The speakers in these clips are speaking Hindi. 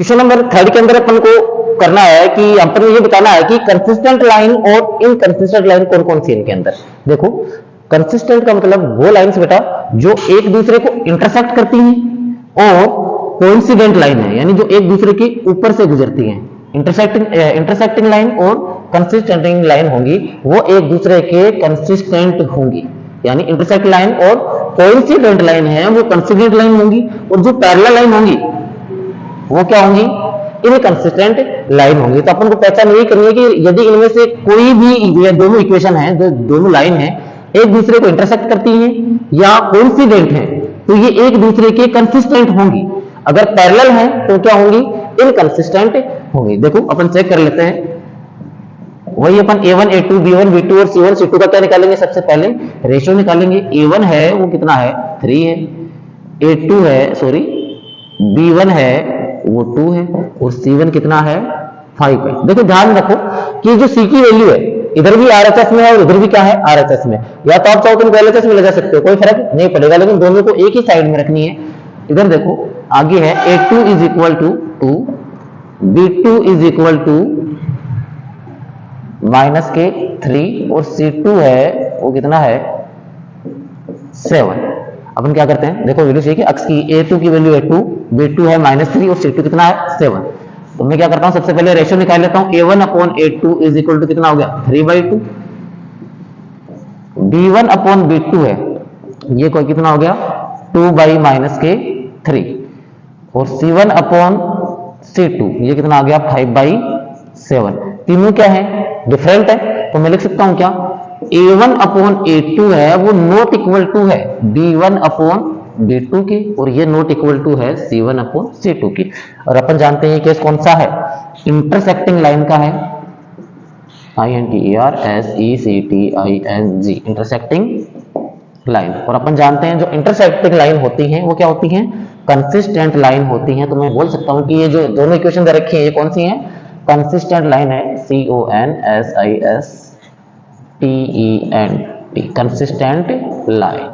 क्वेश्चन नंबर 3 के अंदर अपन को करना है कि अपन को ये बताना है कि कंसिस्टेंट लाइन और इनकंसिस्टेंट लाइन कौन कौन सी है इनके अंदर। देखो, कंसिस्टेंट का मतलब वो लाइंस बेटा जो एक दूसरे को इंटरसेक्ट करती हैं और कोइंसिडेंट लाइन है, यानी जो एक दूसरे के ऊपर से गुजरती हैं। इंटरसेक्टिंग लाइन और कंसिस्टेंट लाइन होंगी वो एक दूसरे के कंसिस्टेंट होंगी, यानी इंटरसेक्ट लाइन और कोइंसिडेंट लाइन है वो कंसिस्टेंट लाइन होंगी, और जो पैरेलल लाइन होंगी वो क्या होंगी, इनकंसिस्टेंट लाइन होंगी। तो अपन को पहचान यही करनी है कि यदि इनमें से कोई भी ये दोनों इक्वेशन है, जो दोनों लाइन है एक दूसरे को इंटरसेक्ट करती हैं या कोइंसिडेंट है तो ये एक दूसरे के कंसिस्टेंट होंगी। अगर पैरेलल है तो क्या होंगी, इनकंसिस्टेंट होंगी। देखो अपन चेक कर लेते हैं, वही अपन a1 a2 b1 b2 और c1 c2 का क्या निकालेंगे, सबसे पहले रेशियो निकालेंगे। a1 है वो कितना है, 3 है, a2 है सॉरी b1 है वो 2 है, और c1 कितना है, 5 है। देखो ध्यान रखो कि जो c की वैल्यू है इधर भी RHS में है और इधर भी क्या है, RHS में। या तो आप चाहो तो LHS में लगा सकते हो, कोई फर्क नहीं पड़ेगा, लेकिन दोनों को एक ही साइड में रखनी है। इधर देखो आगे है a2 is equal to 2, b2 is equal to minus के 3, और c2 है वो कितना है, 7। अपन क्या करते हैं, देखो वैल्यू चाहिए अक्स की, a2 की वैल्यू है 2, b2 है -3 और c2 कितना है, 7। तो मैं क्या करता हूं, सबसे पहले रेशियो निकाल लेता हूं। a1 upon a2 is equal to कितना हो गया, 3/2। b1 अपॉन b2 है ये कोई कितना हो गया, 2/-3, और c1 अपॉन c2 ये कितना आ गया, 5/7। तीनों क्या है, डिफरेंट है, तो मैं लिख सकता हूं क्या, a1 अपॉन a2 है वो नॉट इक्वल टू है b1 अपॉन b2 की, और ये नॉट इक्वल टू है c1 अपॉन c2 की। और अपन जानते हैं ये केस कौन सा है, इंटरसेक्टिंग लाइन का है, INTERSECTING, इंटरसेक्टिंग लाइन। और अपन जानते हैं जो इंटरसेक्टिंग लाइन होती हैं वो क्या होती हैं, कंसिस्टेंट लाइन होती हैं। तो मैं बोल सकता हूं कि ये जो दोनों इक्वेशन दे रखी है ये कौन सी हैं, कंसिस्टेंट लाइन है, CONSISTENT, कंसिस्टेंट लाइन।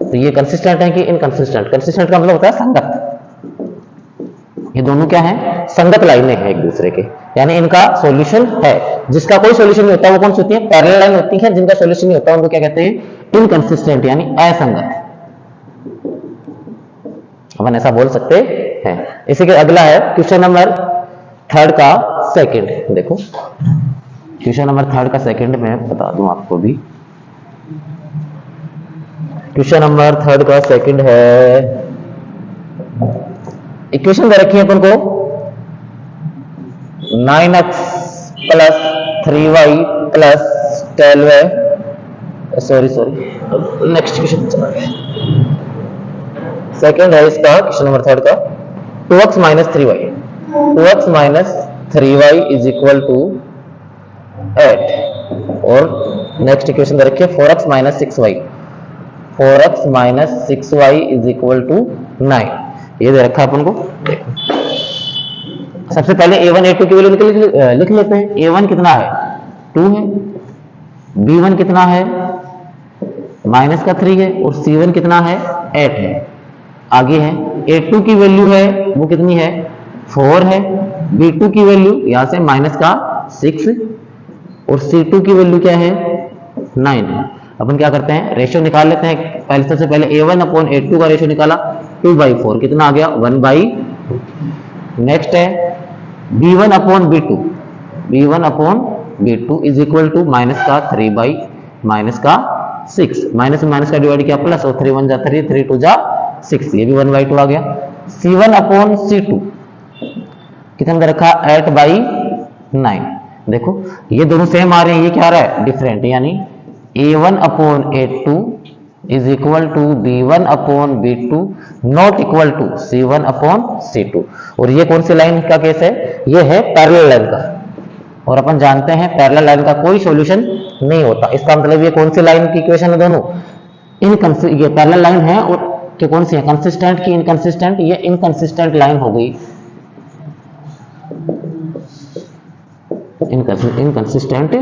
तो ये कंसिस्टेंट है कि इनकंसिस्टेंट, कंसिस्टेंट का मतलब होता है संगत। ये दोनों क्या है, संगत लाइनें हैं एक दूसरे के, यानी इनका सॉल्यूशन है। जिसका कोई सॉल्यूशन नहीं होता वो कौन सी होती है, पैरेलल लाइन होती है। जिनका सॉल्यूशन नहीं होता उनको क्या कहते हैं, इनकंसिस्टेंट यानी असंगत। अपन ऐसा बोल सकते हैं। इसी के अगला है क्वेश्चन नंबर 3 का सेकंड। देखो क्वेश्चन नंबर 3 का सेकंड मैं बता दूं आपको भी। क्वेश्चन नंबर 3 का सेकंड है, इक्वेशन दे रखी है अपन को 9x प्लस 3y प्लस 12 है, सॉरी नेक्स्ट क्वेश्चन चला गया। सेकंड है इसका क्वेश्चन नंबर 3 का 2x minus 3y, 2x minus 3y is equal to 8, और नेक्स्ट इक्वेशन दे रखी है 4x minus 6y, 4x minus 6y is equal to 9। ये दे रखा है अपन को। देखो सबसे पहले a1 a2 की वैल्यू लिख लेते हैं। a1 कितना है, 2 है, b1 कितना है, माइनस का 3 है, और c1 कितना है, 8 है। आगे है a2 की वैल्यू है वो कितनी है, 4 है, b2 की वैल्यू यहां से माइनस का 6, और c2 की वैल्यू क्या है, 9 है। अपन क्या करते हैं, रेशियो निकाल लेते हैं। पहले सबसे पहले a1 अपॉन a2 का रेशियो निकाला, 2/4 कितना आ गया, 1/2। नेक्स्ट है b1 upon b2, b1 upon b2 is equal to minus का 3/-6, माइनस में माइनस का डिवाइड किया प्लस, और 3 1 जा 3, 3 2 जा 6, ये भी 1/2 आ गया। c1 अपॉन c2 कितना दे रखा, 8/9। देखो ये दोनों सेम आ रहे हैं, ये क्या आ रहा है, डिफरेंट, यानी a1 upon a2 is equal to b1 upon b2 not equal to c1 upon c2। और ये कौन सी लाइन का केस है, ये है पैरेलल लाइन का। और अपन जानते हैं पैरेलल लाइन का कोई सॉल्यूशन नहीं होता। इसका मतलब ये कौन सी लाइन की इक्वेशन है, दोनों ये पैरेलल लाइन है, और कि कौन सी है, कंसिस्टेंट की इनकंसिस्टेंट, ये इनकंसिस्टेंट लाइन हो गई, इनकंसिस्टेंट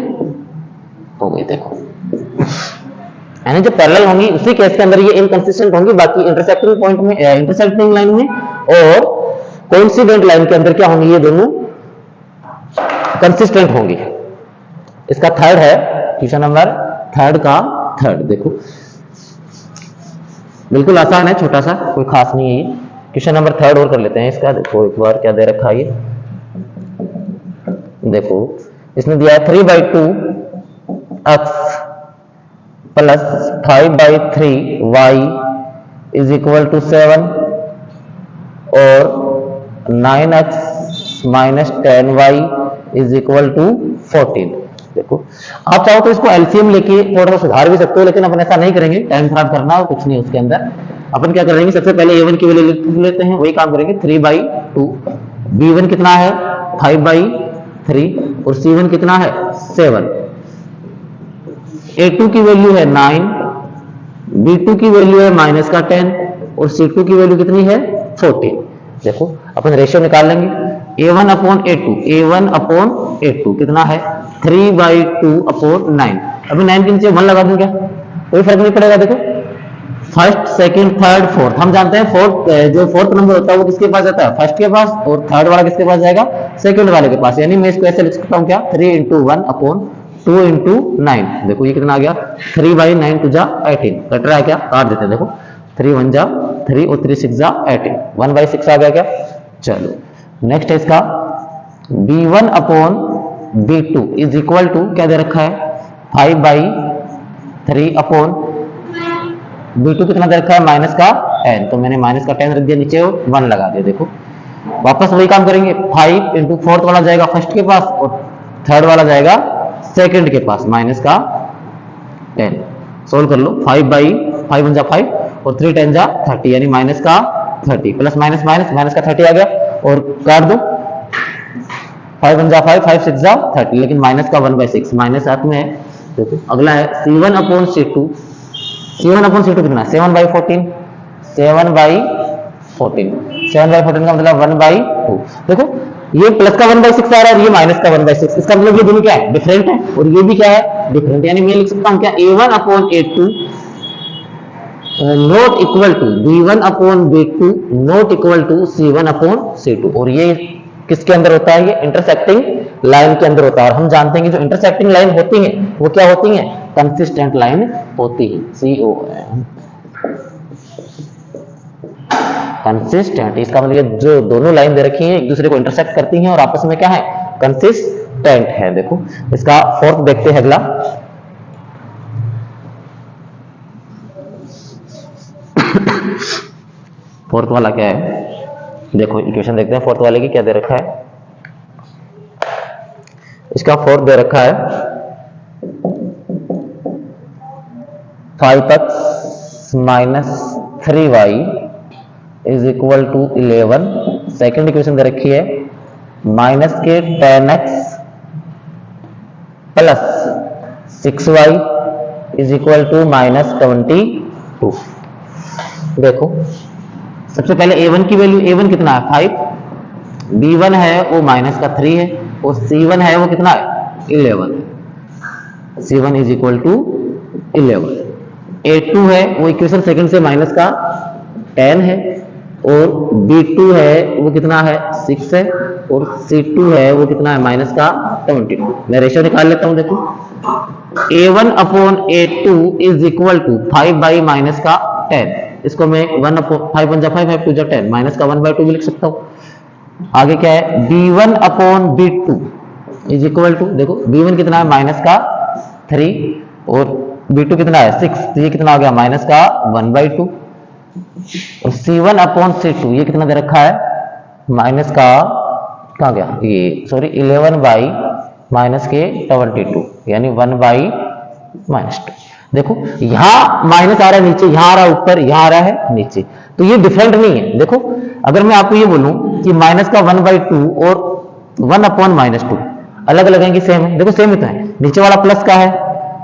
हो गई। देखो यानी जो पैरेलल होंगी उसी केस के अंदर ये इनकंसिस्टेंट होंगी, बाकी इंटरसेक्टिंग पॉइंट में, इंटरसेक्टिंग लाइन में और कोइंसिडेंट लाइन के अंदर क्या होंगी, ये दोनों कंसिस्टेंट होंगी। इसका थर्ड है क्वेश्चन नंबर थर्ड का थर्ड। देखो बिल्कुल आसान है, छोटा सा, कोई खास नहीं है ये। क्वेश्चन नंबर थर्ड और कर लेते हैं इसका। देखो एक बार क्या दे रखा है ये, देखो इसमें दिया है 3/2 x plus 5/3 y is equal to 7 और 9x minus 10y is equal to 14। देखो आप चाहो तो इसको एलसीएम लेके थोड़ा सा सुधार भी सकते हो, लेकिन अपन ऐसा नहीं करेंगे, टाइम खराब करना हो कुछ नहीं उसके अंदर। अपन क्या करेंगे, सबसे पहले a1 की वैल्यू लेते हैं, वही काम करेंगे। 3/2 b1 कितना है 5/3 और c1 कितना है 7। a2 की वैल्यू है 9, b2 की वैल्यू है माइनस का 10 और c2 की वैल्यू कितनी है 14। देखो अपन रेशियो निकाल लेंगे, a1 upon a2, a1 upon a2 कितना है 3/2 अपॉन 9। अभी 9 के नीचे 1 लगा दूं क्या, कोई फर्क नहीं पड़ेगा। देखो फर्स्ट सेकंड थर्ड फोर्थ, हम जानते हैं फोर्थ जो फोर्थ नंबर होता है वो किसके पास जाता है, फर्स्ट के पास, और थर्ड वाला किसके पास जाएगा, सेकंड वाले के पास। यानी मैं इसको ऐसे लिख सकता हूं क्या, 3 × 1 अपॉन 2 × 9। देखो ये कितना आ गया 3/9 टू जा 18, कट रहा है क्या, काट देते हैं। देखो 3 1 जा 3 और 3 6 जा 18, 1/6 आ गया क्या। चलो नेक्स्ट है इसका b1 upon b2 is equal to क्या दे रखा है 5/3 अपॉन b2 कितना दे रखा है माइनस का 10, तो मैंने माइनस का 10 रख दिया, नीचे 1 लगा दिया। देखो वापस वही काम करेंगे, 5 × फोर्थ वाला जाएगा फर्स्ट के पास और थर्ड वाला जाएगा सेकंड के पास, माइनस का 10। सोल्व कर लो, 5 1 जा 5 और 3 10 जा 30, यानी माइनस का 30 प्लस माइनस माइनस माइनस का 30 आ गया और काट दो। 5 1 जा 5 5 6 जा 30, लेकिन माइनस का 1/6 माइनस साथ में है। देखो अगला है c1 upon c2, c1 upon c2 कितना है 7/14, 7/14 का मतलब 1/2। देखो ये प्लस का 1/6 आ रहा है और ये माइनस का 1/6, इसका मतलब ये दोनों क्या है डिफरेंट है और ये भी क्या है डिफरेंट। यानी मैं लिख सकता हूं क्या a1 upon a2 not equal to b1 upon b2 not equal to c1 upon c2। और ये किसके अंदर होता है, ये इंटरसेक्टिंग लाइन के अंदर होता है। और हम जानते हैं कि जो इंटरसेक्टिंग लाइन होती है वो क्या होती है, कंसिस्टेंट लाइन होती है, CON कंसिस्टेंट। इसका मतलब जो दोनों लाइन दे रखी है एक दूसरे को इंटरसेक्ट करती हैं और आपस में क्या है कंसिस्टेंट है। देखो इसका फोर्थ देखते हैं अगला, फोर्थ वाला क्या है, देखो इक्वेशन देखते हैं फोर्थ वाले की क्या दे रखा है। इसका फोर्थ दे रखा है 5x minus 3y is equal to 11। Second equation दे रखी है माइनस के 10x plus 6y is equal to minus 22। देखो सबसे पहले a1 की वैल्यू, a1 कितना है 5, b1 है वो माइनस का 3 है और c1 है वो कितना है 11, c1 is equal to 11। a2 है वो इक्वेशन सेकंड से माइनस का 10 है और b2 है वो कितना है 6 है और c2 है वो कितना है माइनस का 22। मैं रेशियो निकाल लेता हूं। देखो a1 upon a2 is equal to 5 minus का 10, इसको मैं 1 अपॉन 5 1 जा 5 5 2 जा 10 माइनस का 1/2 भी लिख सकता हूं। आगे क्या है b1 upon b2 is equal to, देखो b1 कितना है माइनस का 3 और b2 कितना है 6, तो ये कितना आ गया माइनस का 1/2। और c1 अपॉन c2 ये कितना दे रखा है माइनस का, कहाँ गया ये, सॉरी 11 माइनस के 22, यानी 1/-2। देखो यहां माइनस आ रहा है नीचे, यहां आ रहा है ऊपर, यहां आ रहा है नीचे, तो ये डिफरेंट नहीं है। देखो अगर मैं आपको ये बोलूं कि माइनस का 1/2 और 1/-2 अलग अलग है कि सेम है, देखो सेम ही तो है। नीचे वाला प्लस का है,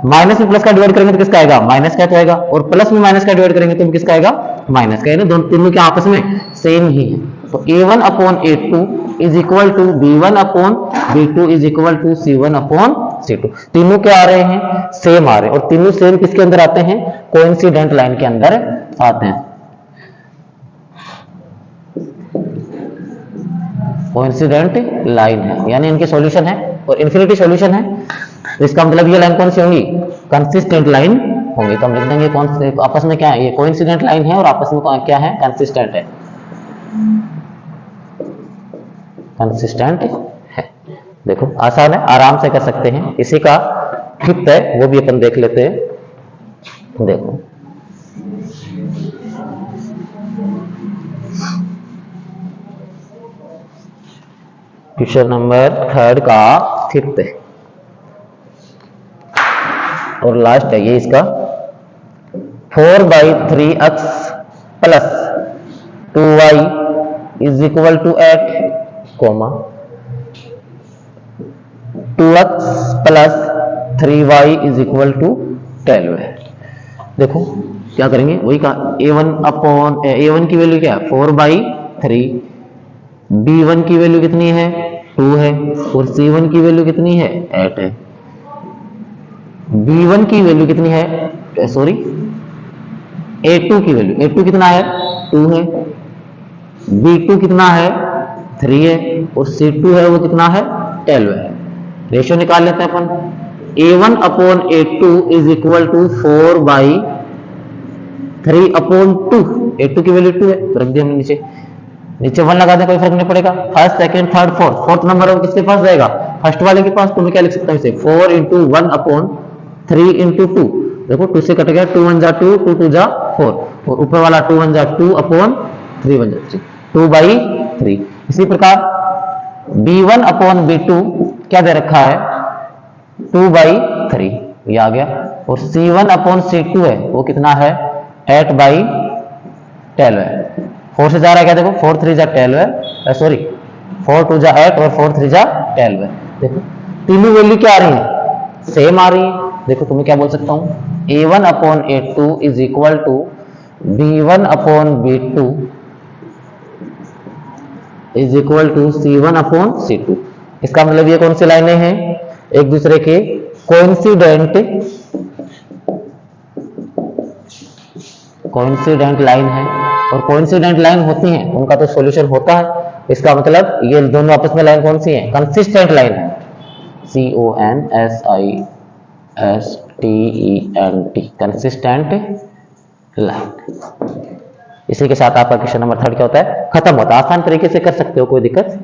माइनस में प्लस का डिवाइड करेंगे तो किसका आएगा माइनस का तो आएगा, और प्लस में माइनस का डिवाइड करेंगे तो किसका आएगा माइनस का, यानी दोनों तीनों के आपस में सेम ही है। तो a1 upon a2 is equal to b1 upon b2 is equal to c1 upon c2। तीनों क्या आ रहे हैं सेम आ रहे हैं, और तीनों सेम किसके अंदर आते हैं कोइंसिडेंट लाइन के अंदर आते हैं। कोइंसिडेंट लाइन है, यानी इनके सॉल्यूशन है और इन्फिनिटी सॉल्यूशन है। तो इसका मतलब ये लाइन कौन सी होंगी, कंसिस्टेंट लाइन होंगी। तो हम लिख देंगे कौन से आपस में क्या है, ये कोइंसिडेंट लाइन है और आपस में क्या है, कंसिस्टेंट है, कंसिस्टेंट है। देखो आसान है, आराम से कर सकते हैं। इसी का फिफ्थ है, वो भी अपन देख लेते हैं। देखो क्वेश्चन नंबर थर्ड का फिफ्थ है और लास्ट है ये इसका। 4/3x plus 2y is equal to 8 comma 2x plus 3y is equal to 12 है। देखो क्या करेंगे, वही का a1 की वैल्यू क्या है 4/3, b1 की वैल्यू कितनी है 2 है और c1 की वैल्यू कितनी है 8 है। b1 की वैल्यू कितनी है, सॉरी a2 की वैल्यू, a2 कितना है 2 है, b2 कितना है 3 है और c2 है वो कितना है 12 है। रेशियो निकाल लेते हैं अपन, a1/a2 is equal to 4/3/2। a2 की वैल्यू 2 है, रख दिया हमने नीचे, नीचे 1 लगा दें कोई फर्क नहीं पड़ेगा। First second third fourth, fourth number किसके पास जाएगा, फर्स्ट वाले के पास। तो मैं क्या लिख सकता हूं इसे 4 × 1/3 × 2। देखो 2 से कट गया, 2 1 जा 2, 2 2 जा 4 और ऊपर वाला 2 1 जा 2/3 1 जा 3, 2/3। इसी प्रकार b1/b2 क्या दे रखा है 2/3, ये आ गया। और c1/c2 है वो कितना है 8/12 है। 4 से जा रहा है क्या, देखो 4 3 जा 12 है, सॉरी 4 2 जा 8 और 4 3 जा 12 है। देखो तीनों वैल्यू क्या आ रही है, सेम आ रही है। देखो तुम्हें क्या बोल सकता हूं, a1/a2 is equal to b1/b2 is equal to c1/c2। इसका मतलब ये कौन सी लाइनें हैं, एक दूसरे के कोइंसिडेंट लाइन है। और कोइंसिडेंट लाइन होती हैं उनका तो सॉल्यूशन होता है। इसका मतलब ये दोनों आपस में लाइन कौन सी है, कंसिस्टेंट लाइन है, CONSISTENT, कंसिस्टेंट लाइन। इसी के साथ आपका क्वेश्चन नंबर 3 क्या होता है, खत्म होता है। आसान तरीके से कर सकते हो, कोई दिक्कत